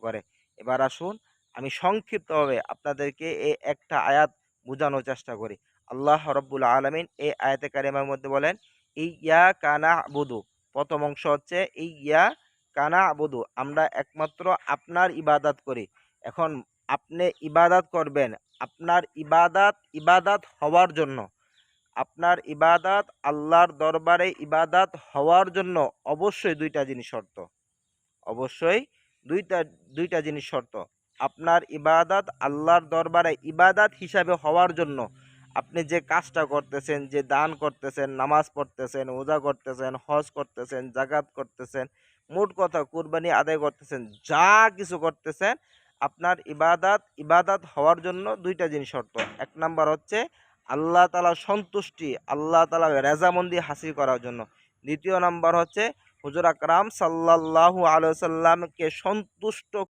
করে। এবার আসুন আমি সংক্ষিপ্তভাবে আপনাদেরকে এই একটা আয়াত বুঝানোর চেষ্টা করি। আল্লাহ রাব্বুল আলামিন এই আয়াতে কারিমার মধ্যে বলেন, ইয়্যাকা না'বুদু। প্রথম অংশ হচ্ছে ইয়্যাকা না'বুদু, আমরা একমাত্র আপনার ইবাদত করি। এখন আপনি ইবাদত করবেন, আপনার ইবাদত হওয়ার জন্য, আপনার ইবাদত আল্লাহর দরবারে ইবাদত হওয়ার জন্য অবশ্যই ২ টা জিনিস শর্ত। অবশ্যই ২ টা ২ টা জিনিস শর্ত। আপনার ইবাদত আল্লাহর দরবারে ইবাদত হিসাবে হওয়ার জন্য আপনি যে কাজটা করতেছেন, যে দান করতেছেন, নামাজ পড়তেছেন, রোজা করতেছেন, হজ করতেছেন, যাকাত করতেছেন, মোট কথা কুরবানি আদায় করতেছেন, যা কিছু করতেছেন আপনার ইবাদত হওয়ার জন্য ২ টা জিনিস শর্ত। ১ নাম্বার হচ্ছে আল্লাহ তাআলার সন্তুষ্টি, আল্লাহ তাআলার রেজামন্দি হাসিল করার জন্য। ২য় নাম্বার হচ্ছে হুজুর আকরাম সাল্লাল্লাহু আলাইহি ওয়াসাল্লামকে সন্তুষ্ট